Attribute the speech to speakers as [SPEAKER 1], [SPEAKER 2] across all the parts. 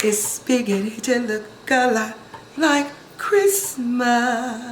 [SPEAKER 1] It's beginning to look a lot like Christmas.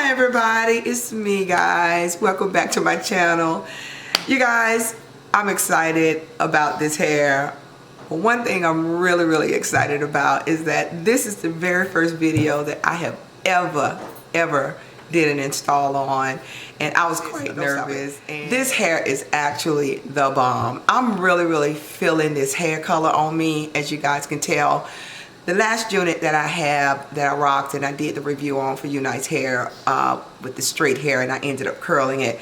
[SPEAKER 1] Everybody, it's me, guys. Welcome back to my channel. You guys, I'm excited about this hair. Well, one thing I'm really excited about is that this is the very first video that I have ever did an install on, and I was quite nervous. And this hair is actually the bomb. I'm really feeling this hair color on me, as you guys can tell. The last unit that I rocked and I did the review on for Unite's hair with the straight hair, and I ended up curling it.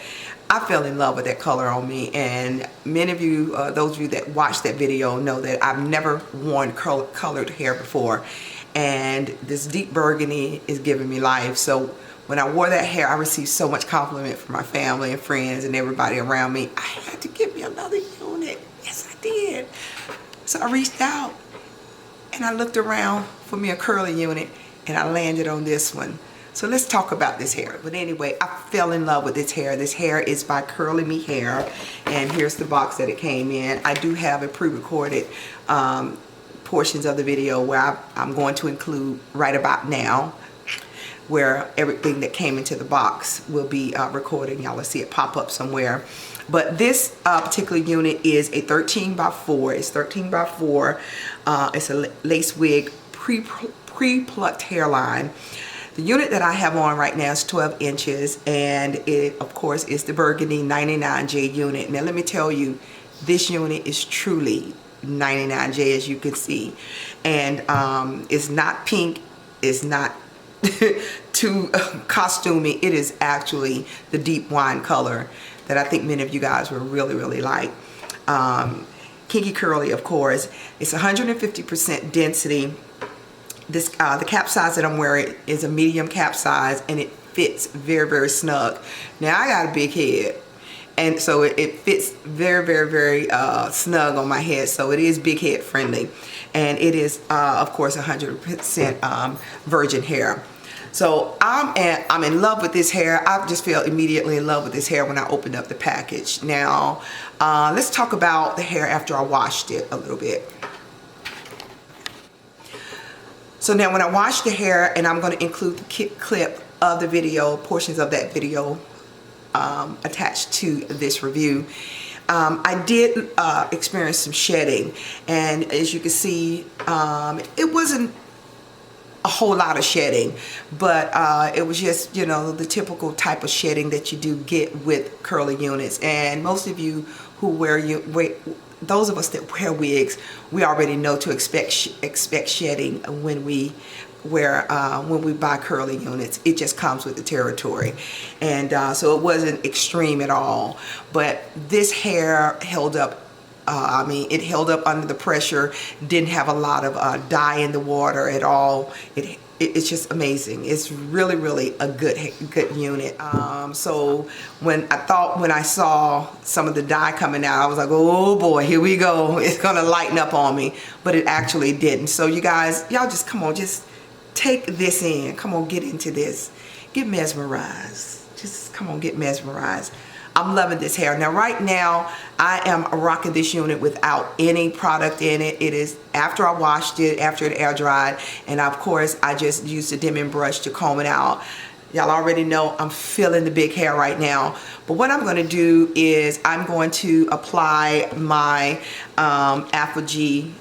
[SPEAKER 1] I fell in love with that color on me, and many of you, those of you that watched that video, know that I've never worn colored hair before, and this deep burgundy is giving me life. So when I wore that hair, I received so much compliment from my family and friends and everybody around me. I had to get me another unit. Yes, I did. So I reached out and I looked around for me a curly unit, and I landed on this one. So let's talk about this hair. But anyway, I fell in love with this hair. This hair is by Curlyme Hair, and here's the box that it came in. I do have a pre-recorded portions of the video where I'm going to include right about now, where everything that came into the box will be recorded. Y'all will see it pop up somewhere. But this particular unit is a 13 by 4. It's 13 by 4. It's a lace wig, pre-plucked hairline. The unit that I have on right now is 12 inches, and it, of course, is the burgundy 99J unit. Now, let me tell you, this unit is truly 99J, as you can see. And it's not pink. It's not too costumey. It is actually the deep wine color that I think many of you guys will really like. Kinky Curly, of course. It's 150% density. This the cap size that I'm wearing is a medium cap size, and it fits very snug. Now I got a big head, and so it fits very snug on my head, so it is big head friendly, and it is of course 100% virgin hair. So I'm in love with this hair. I just feel immediately in love with this hair when I opened up the package. Now let's talk about the hair after I washed it a little bit. So now when I wash the hair, and I'm going to include the clip of the video, portions of that video attached to this review, I did experience some shedding, and as you can see, it wasn't a whole lot of shedding, but it was just, you know, the typical type of shedding that you do get with curly units. And most of you who those of us that wear wigs, we already know to expect shedding when we buy curly units. It just comes with the territory, and so it wasn't extreme at all. But this hair held up. I mean, it held up under the pressure. Didn't have a lot of dye in the water at all. It's just amazing. It's really a good unit. So when I saw some of the dye coming out, I was like, oh boy, here we go. It's gonna lighten up on me, but it actually didn't. So you guys, y'all just come on, just take this in. Come on, get into this. Get mesmerized. Just come on, get mesmerized. I'm loving this hair. Now right now I am rocking this unit without any product in it. It is after I washed it, after it air dried, and of course I just used a Denman brush to comb it out. Y'all already know I'm feeling the big hair right now. But what I'm going to do is I'm going to apply my Apogee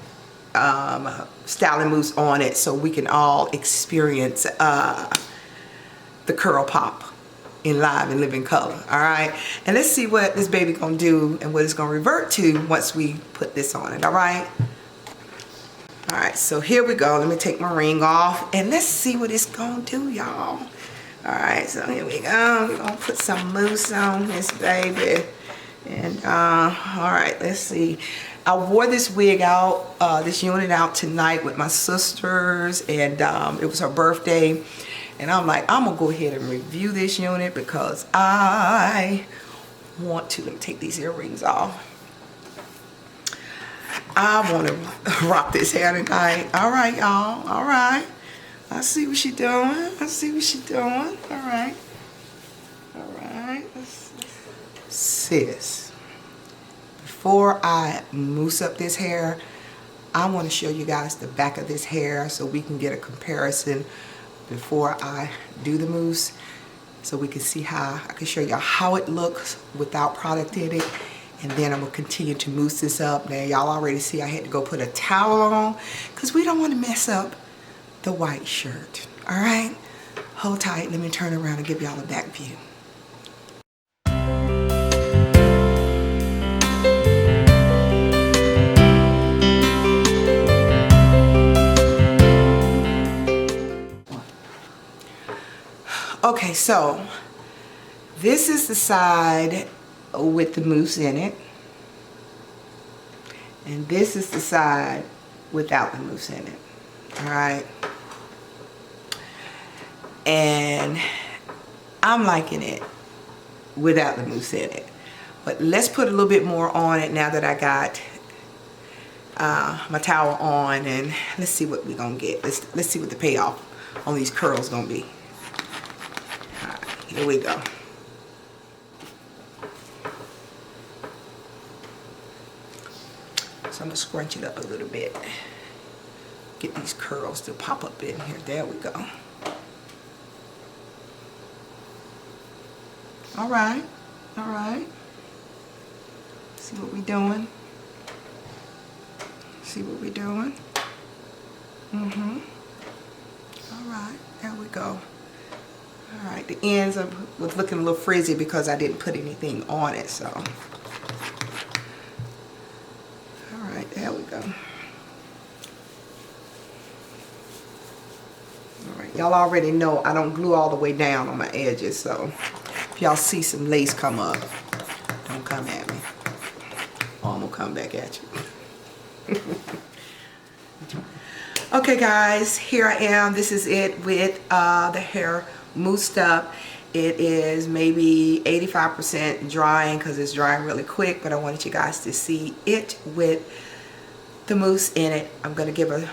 [SPEAKER 1] styling mousse on it so we can all experience the curl pop in live and living color. All right, and let's see what this baby gonna do and what it's gonna revert to once we put this on it. All right, so here we go. Let me take my ring off and let's see what it's gonna do, y'all. All right, so here we go. We're gonna put some mousse on this baby, and all right, let's see. I wore this wig out, this unit out tonight with my sisters, and it was her birthday. And I'm like, I'm gonna go ahead and review this unit because I want to. Let me take these earrings off. I want to rock this hair tonight. All right, y'all. All right. I see what she's doing. I see what she's doing. All right. All right. Sis, before I mousse up this hair, I want to show you guys the back of this hair so we can get a comparison before I do the mousse, so we can see how I can show you how it looks without product in it. And then I'm gonna continue to mousse this up. Now y'all already see I had to go put a towel on because we don't want to mess up the white shirt. All right, hold tight. Let me turn around and give y'all a back view. Okay, so this is the side with the mousse in it, and this is the side without the mousse in it. All right, and I'm liking it without the mousse in it, but let's put a little bit more on it now that I got my towel on, and let's see what we're gonna get. Let's see what the payoff on these curls gonna be. Here we go. So I'm gonna scrunch it up a little bit. Get these curls to pop up in here. There we go. All right, all right. See what we doing? See what we doing? Mm-hmm. All right, there we go. All right, the ends was looking a little frizzy because I didn't put anything on it, so. All right, there we go. All right, y'all already know I don't glue all the way down on my edges, so if y'all see some lace come up, Don't come at me. Oh, I'm gonna come back at you. Okay guys, here I am. This is it with the hair moussed up. It is maybe 85% drying because it's drying really quick, but I wanted you guys to see it with the mousse in it. I'm going to give a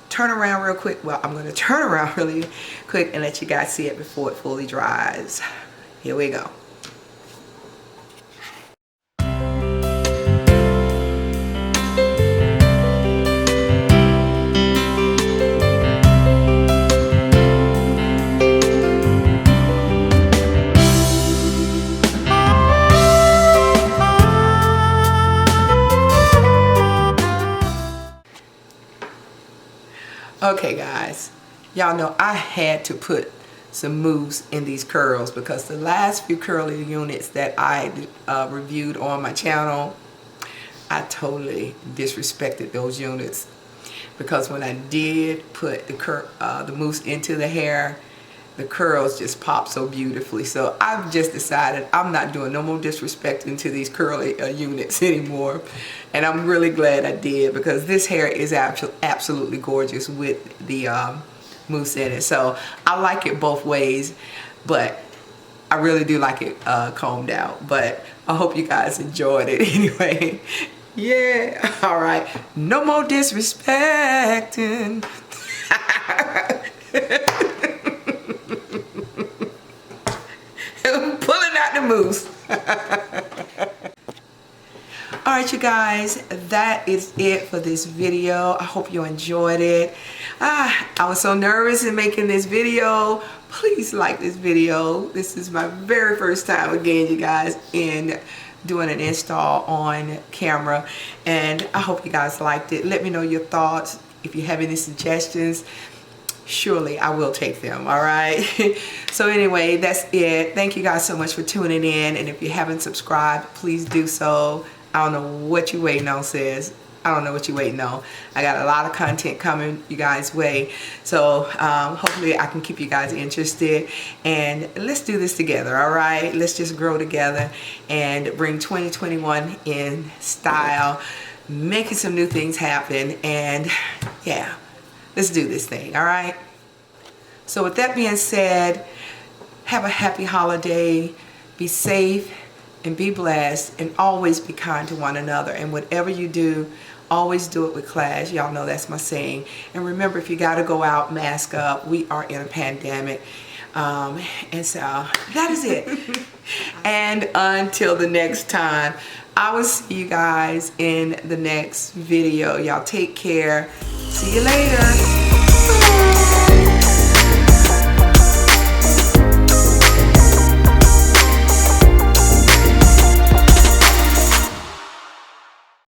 [SPEAKER 1] turn around real quick. Well, I'm going to turn around really quick and let you guys see it before it fully dries. Here we go. Okay guys, y'all know I had to put some mousse in these curls because the last few curly units that I reviewed on my channel, I totally disrespected those units because when I did put the mousse into the hair, the curls just popped so beautifully. So I've just decided I'm not doing no more disrespecting to these curly units anymore. And I'm really glad I did because this hair is absolutely gorgeous with the mousse in it. So I like it both ways, but I really do like it combed out. But I hope you guys enjoyed it anyway. Yeah, all right. No more disrespecting. Pulling out the mousse. Alright you guys, that is it for this video. I hope you enjoyed it. I was so nervous in making this video. Please like this video. This is my very first time again, you guys, in doing an install on camera. And I hope you guys liked it. Let me know your thoughts. If you have any suggestions, surely I will take them. All right. So anyway, that's it. Thank you guys so much for tuning in. And if you haven't subscribed, please do so. I don't know what you waiting on, sis. I don't know what you waiting on. I got a lot of content coming you guys' way. So hopefully I can keep you guys interested. And let's do this together, all right? Let's just grow together and bring 2021 in style, making some new things happen. And yeah, let's do this thing, all right? So with that being said, have a happy holiday. Be safe and be blessed, and always be kind to one another. And whatever you do, always do it with class. Y'all know that's my saying. And remember, if you got to go out, mask up. We are in a pandemic. And so that is it. And until the next time, I will see you guys in the next video. Y'all take care. See you later.